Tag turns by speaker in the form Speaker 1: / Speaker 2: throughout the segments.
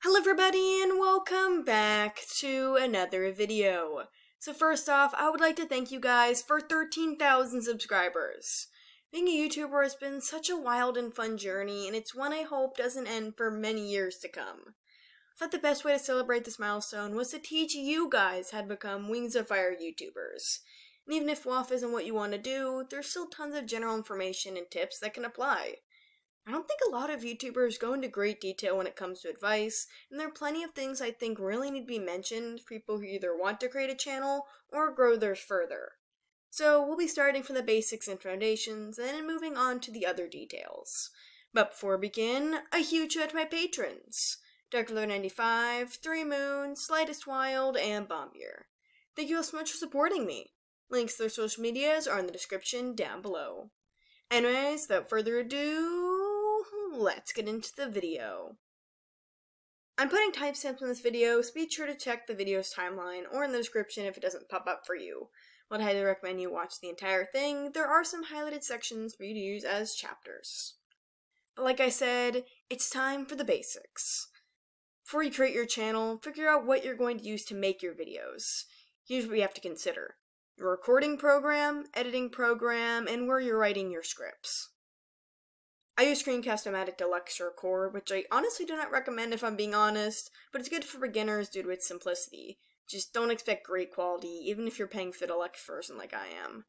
Speaker 1: Hello everybody and welcome back to another video. So first off, I would like to thank you guys for 13,000 subscribers. Being a YouTuber has been such a wild and fun journey, and it's one I hope doesn't end for many years to come. I thought the best way to celebrate this milestone was to teach you guys how to become Wings of Fire YouTubers. And even if WOF isn't what you want to do, there's still tons of general information and tips that can apply. I don't think a lot of YouTubers go into great detail when it comes to advice, and there are plenty of things I think really need to be mentioned for people who either want to create a channel or grow theirs further. So we'll be starting from the basics and foundations, and then moving on to the other details. But before we begin, a huge shout out to my patrons! Darklover95, 3Moon, Slightest Wild, and Bombier. Thank you all so much for supporting me. Links to their social medias are in the description down below. Anyways, without further ado, let's get into the video. I'm putting timestamps in this video, so be sure to check the video's timeline or in the description if it doesn't pop up for you. While I'd highly recommend you watch the entire thing, there are some highlighted sections for you to use as chapters. But like I said, it's time for the basics. Before you create your channel, figure out what you're going to use to make your videos. Here's what you have to consider: your recording program, editing program, and where you're writing your scripts. I use Screencast-O-Matic Deluxe to record, which I honestly do not recommend if I'm being honest, but it's good for beginners due to its simplicity. Just don't expect great quality, even if you're paying for the deluxe version like I am.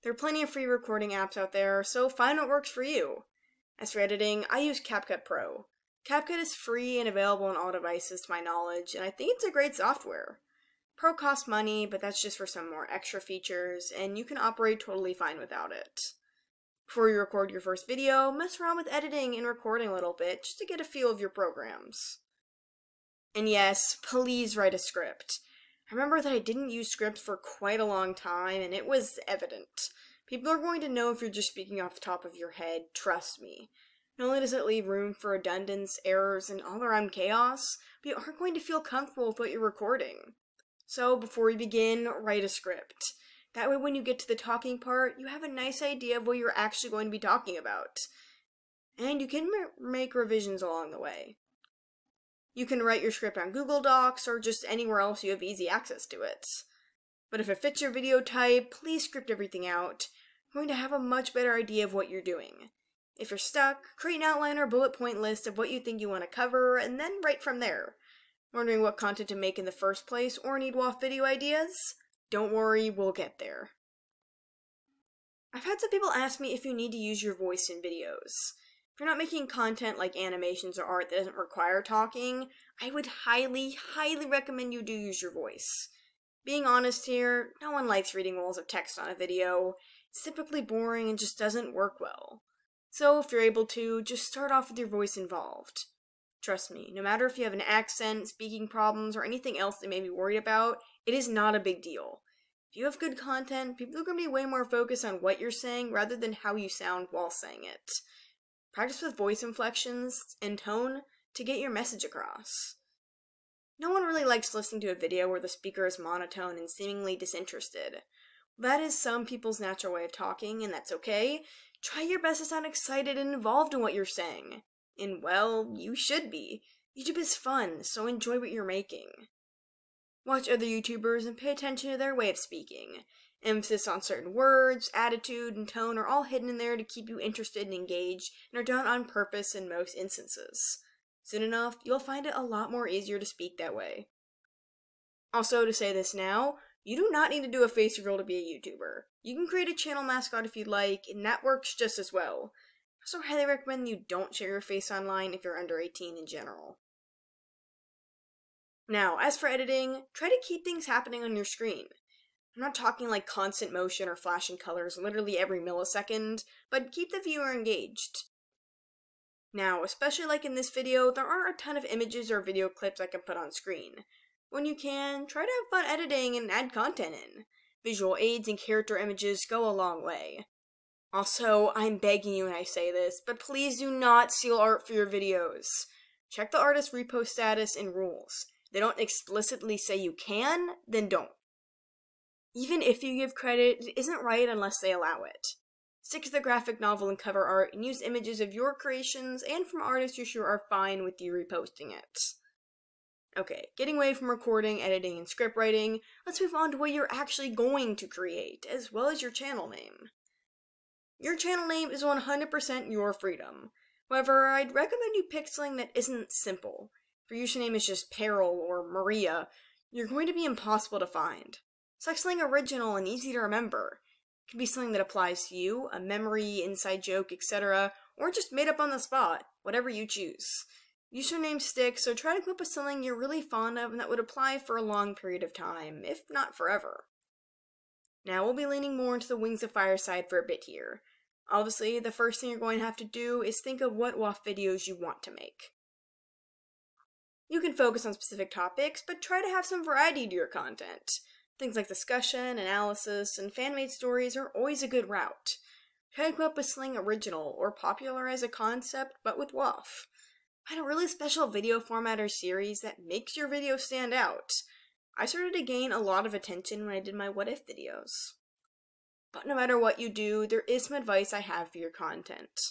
Speaker 1: There are plenty of free recording apps out there, so find what works for you. As for editing, I use CapCut Pro. CapCut is free and available on all devices to my knowledge, and I think it's a great software. Pro costs money, but that's just for some more extra features, and you can operate totally fine without it. Before you record your first video, mess around with editing and recording a little bit, just to get a feel of your programs. And yes, please write a script. I remember that I didn't use scripts for quite a long time, and it was evident. People are going to know if you're just speaking off the top of your head, trust me. Not only does it leave room for redundance, errors, and all-around chaos, but you aren't going to feel comfortable with what you're recording. So before you begin, write a script. That way when you get to the talking part, you have a nice idea of what you're actually going to be talking about. And you can make revisions along the way. You can write your script on Google Docs or just anywhere else you have easy access to it. But if it fits your video type, please script everything out. You're going to have a much better idea of what you're doing. If you're stuck, create an outline or bullet point list of what you think you want to cover, and then write from there. Wondering what content to make in the first place or need WOF video ideas? Don't worry, we'll get there. I've had some people ask me if you need to use your voice in videos. If you're not making content like animations or art that doesn't require talking, I would highly recommend you do use your voice. Being honest here, no one likes reading walls of text on a video. It's typically boring and just doesn't work well. So if you're able to, just start off with your voice involved. Trust me, no matter if you have an accent, speaking problems, or anything else they may be worried about, it is not a big deal. If you have good content, people are going to be way more focused on what you're saying rather than how you sound while saying it. Practice with voice inflections and tone to get your message across. No one really likes listening to a video where the speaker is monotone and seemingly disinterested. That is some people's natural way of talking, and that's okay. Try your best to sound excited and involved in what you're saying. And well, you should be. YouTube is fun, so enjoy what you're making. Watch other YouTubers and pay attention to their way of speaking. Emphasis on certain words, attitude, and tone are all hidden in there to keep you interested and engaged, and are done on purpose in most instances. Soon enough, you'll find it a lot more easier to speak that way. Also, to say this now, you do not need to do a face reveal to be a YouTuber. You can create a channel mascot if you'd like, and that works just as well. I also highly recommend you don't share your face online if you're under 18 in general. Now, as for editing, try to keep things happening on your screen. I'm not talking like constant motion or flashing colors literally every millisecond, but keep the viewer engaged. Now, especially like in this video, there aren't a ton of images or video clips I can put on screen. When you can, try to have fun editing and add content in. Visual aids and character images go a long way. Also, I'm begging you when I say this, but please do not steal art for your videos. Check the artist's repost status and rules. If they don't explicitly say you can, then don't. Even if you give credit, it isn't right unless they allow it. Stick to the graphic novel and cover art, and use images of your creations and from artists you're sure are fine with you reposting it. Okay, getting away from recording, editing, and script writing, let's move on to what you're actually going to create, as well as your channel name. Your channel name is 100% your freedom. However, I'd recommend you pick something that isn't simple. If your username is just Peril or Maria, you're going to be impossible to find. Select something original and easy to remember. It can be something that applies to you, a memory, inside joke, etc., or just made up on the spot, whatever you choose. Usernames stick, so try to come up with something you're really fond of and that would apply for a long period of time, if not forever. Now we'll be leaning more into the 𝙈𝙤𝙍𝙁 side for a bit here. Obviously, the first thing you're going to have to do is think of what WAF videos you want to make. You can focus on specific topics, but try to have some variety to your content. Things like discussion, analysis, and fan-made stories are always a good route. Try to come up with something original or popularize a concept, but with WAF. Find a really special video format or series that makes your video stand out. I started to gain a lot of attention when I did my what if videos. But no matter what you do, there is some advice I have for your content.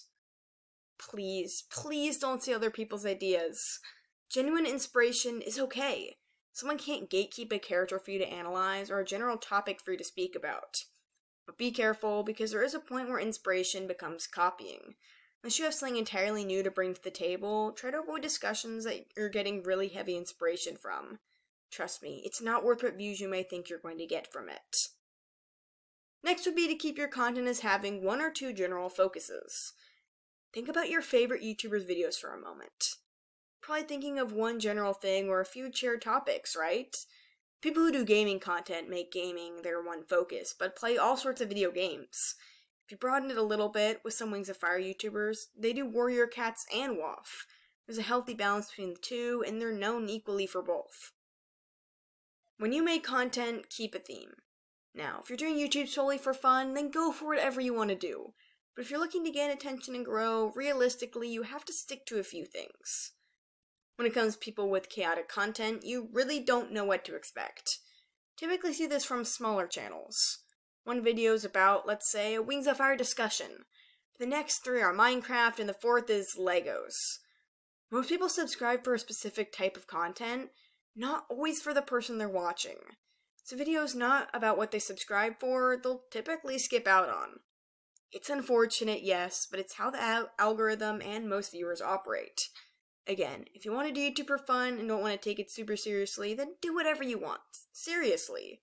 Speaker 1: Please, please don't steal other people's ideas. Genuine inspiration is okay. Someone can't gatekeep a character for you to analyze or a general topic for you to speak about. But be careful, because there is a point where inspiration becomes copying. Unless you have something entirely new to bring to the table, try to avoid discussions that you're getting really heavy inspiration from. Trust me, it's not worth what views you may think you're going to get from it. Next would be to keep your content as having one or two general focuses. Think about your favorite YouTubers' videos for a moment. Probably thinking of one general thing or a few shared topics, right? People who do gaming content make gaming their one focus, but play all sorts of video games. If you broaden it a little bit with some 𝙈𝙬𝙍𝙁 YouTubers, they do Warrior Cats and WAF. There's a healthy balance between the two, and they're known equally for both. When you make content, keep a theme. Now, if you're doing YouTube solely for fun, then go for whatever you want to do. But if you're looking to gain attention and grow, realistically, you have to stick to a few things. When it comes to people with chaotic content, you really don't know what to expect. Typically see this from smaller channels. One video is about, let's say, a 𝙈𝙬𝙍𝙁 discussion. The next three are Minecraft, and the fourth is Legos. Most people subscribe for a specific type of content, not always for the person they're watching. So videos not about what they subscribe for, they'll typically skip out on. It's unfortunate, yes, but it's how the algorithm and most viewers operate. Again, if you want to do YouTube for fun and don't want to take it super seriously, then do whatever you want. Seriously.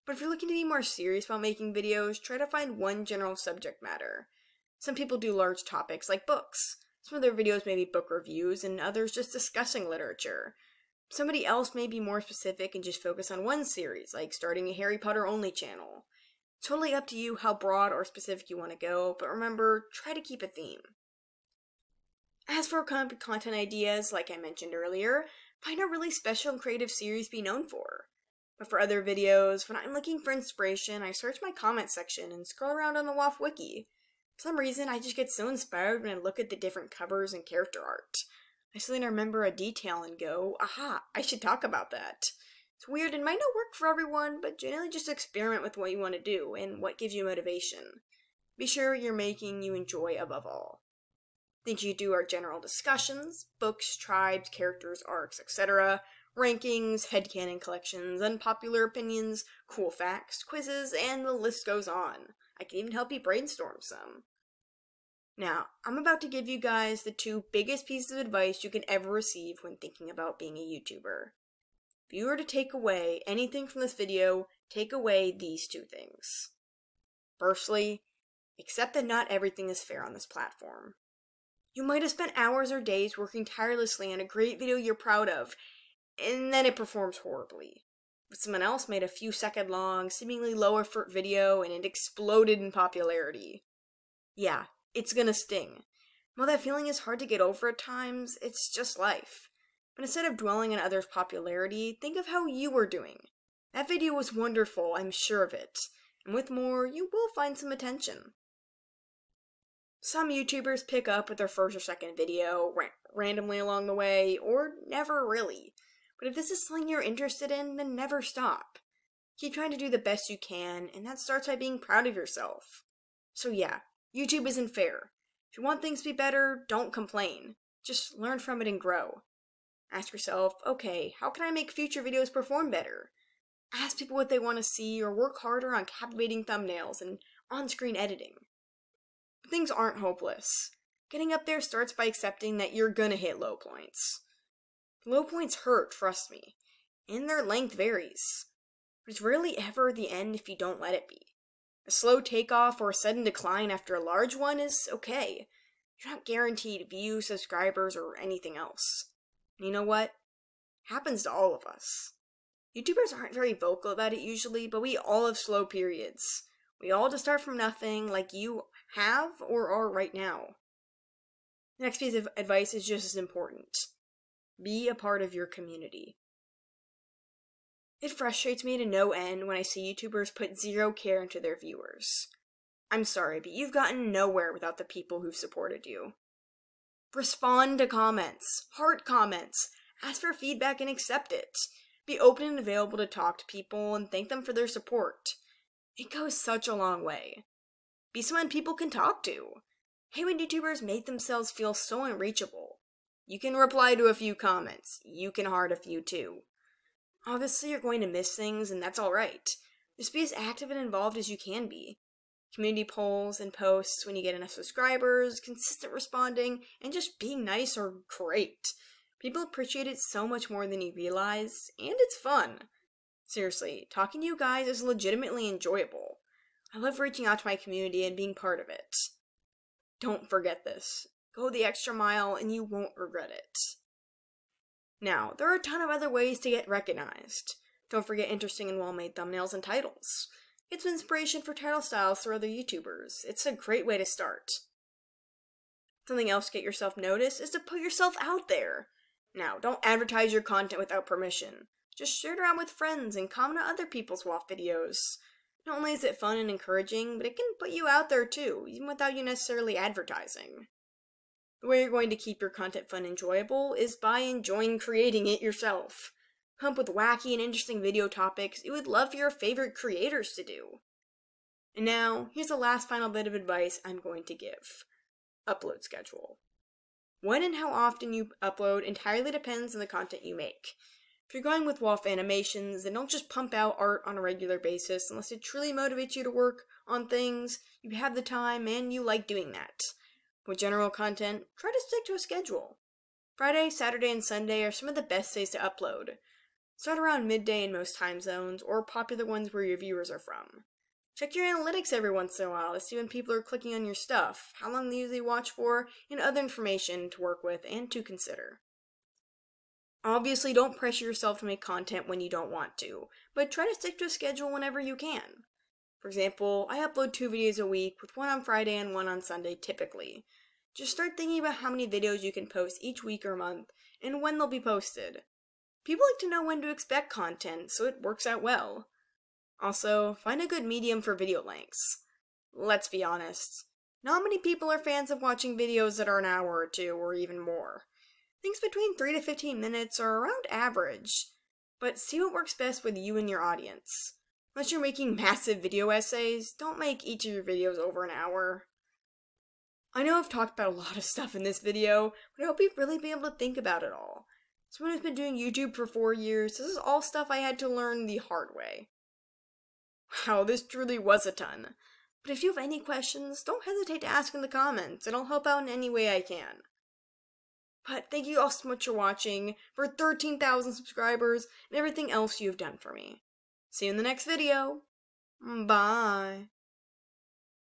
Speaker 1: But if you're looking to be more serious about making videos, try to find one general subject matter. Some people do large topics like books. Some of their videos may be book reviews, and others just discussing literature. Somebody else may be more specific and just focus on one series, like starting a Harry Potter only channel. It's totally up to you how broad or specific you want to go, but remember, try to keep a theme. As for content ideas, like I mentioned earlier, find a really special and creative series to be known for. But for other videos, when I'm looking for inspiration, I search my comment section and scroll around on the WAF wiki. For some reason, I just get so inspired when I look at the different covers and character art. I suddenly remember a detail and go, aha, I should talk about that. It's weird and might not work for everyone, but generally just experiment with what you want to do and what gives you motivation. Be sure you're making you enjoy above all. Things you do are general discussions, books, tribes, characters, arcs, etc., rankings, headcanon collections, unpopular opinions, cool facts, quizzes, and the list goes on. I can even help you brainstorm some. Now, I'm about to give you guys the two biggest pieces of advice you can ever receive when thinking about being a YouTuber. If you were to take away anything from this video, take away these two things. Firstly, accept that not everything is fair on this platform. You might have spent hours or days working tirelessly on a great video you're proud of, and then it performs horribly. But someone else made a few second long, seemingly low effort video and it exploded in popularity. Yeah, it's gonna sting. While that feeling is hard to get over at times, it's just life. But instead of dwelling on others' popularity, think of how you were doing. That video was wonderful, I'm sure of it. And with more, you will find some attention. Some YouTubers pick up with their first or second video randomly along the way, or never really. But if this is something you're interested in, then never stop. Keep trying to do the best you can, and that starts by being proud of yourself. So yeah, YouTube isn't fair. If you want things to be better, don't complain. Just learn from it and grow. Ask yourself, okay, how can I make future videos perform better? Ask people what they want to see, or work harder on captivating thumbnails and on-screen editing. But things aren't hopeless. Getting up there starts by accepting that you're gonna hit low points. Low points hurt, trust me, and their length varies. But it's rarely ever the end if you don't let it be. A slow takeoff or a sudden decline after a large one is okay. You're not guaranteed views, subscribers, or anything else. And you know what? It happens to all of us. YouTubers aren't very vocal about it usually, but we all have slow periods. We all just start from nothing like you have or are right now. The next piece of advice is just as important. Be a part of your community. It frustrates me to no end when I see YouTubers put zero care into their viewers. I'm sorry, but you've gotten nowhere without the people who've supported you. Respond to comments, heart comments, ask for feedback and accept it. Be open and available to talk to people and thank them for their support. It goes such a long way. Be someone people can talk to. Hey, when YouTubers make themselves feel so unreachable. You can reply to a few comments. You can heart a few too. Obviously, you're going to miss things, and that's alright. Just be as active and involved as you can be. Community polls and posts when you get enough subscribers, consistent responding, and just being nice are great. People appreciate it so much more than you realize, and it's fun. Seriously, talking to you guys is legitimately enjoyable. I love reaching out to my community and being part of it. Don't forget this. Go the extra mile and you won't regret it. Now, there are a ton of other ways to get recognized. Don't forget interesting and well-made thumbnails and titles. Get some inspiration for title styles through other YouTubers. It's a great way to start. Something else to get yourself noticed is to put yourself out there. Now, don't advertise your content without permission. Just share it around with friends and comment on other people's WAF videos. Not only is it fun and encouraging, but it can put you out there too, even without you necessarily advertising. The way you're going to keep your content fun and enjoyable is by enjoying creating it yourself. Come up with wacky and interesting video topics you would love for your favorite creators to do. And now, here's the last final bit of advice I'm going to give. Upload schedule. When and how often you upload entirely depends on the content you make. If you're going with WAF animations, then don't just pump out art on a regular basis unless it truly motivates you to work on things, you have the time, and you like doing that. With general content, try to stick to a schedule. Friday, Saturday, and Sunday are some of the best days to upload. Start around midday in most time zones, or popular ones where your viewers are from. Check your analytics every once in a while to see when people are clicking on your stuff, how long they usually watch for, and other information to work with and to consider. Obviously, don't pressure yourself to make content when you don't want to, but try to stick to a schedule whenever you can. For example, I upload 2 videos a week, with one on Friday and one on Sunday typically. Just start thinking about how many videos you can post each week or month, and when they'll be posted. People like to know when to expect content, so it works out well. Also, find a good medium for video lengths. Let's be honest, not many people are fans of watching videos that are an hour or 2 or even more. Things between 3 to 15 minutes are around average, but see what works best with you and your audience. Unless you're making massive video essays, don't make each of your videos over an hour. I know I've talked about a lot of stuff in this video, but I hope you've really been able to think about it all. Someone who's been doing YouTube for 4 years, this is all stuff I had to learn the hard way. Wow, this truly was a ton. But if you have any questions, don't hesitate to ask in the comments, and I'll help out in any way I can. But thank you all so much for watching, for 13,000 subscribers, and everything else you've done for me. See you in the next video. Bye.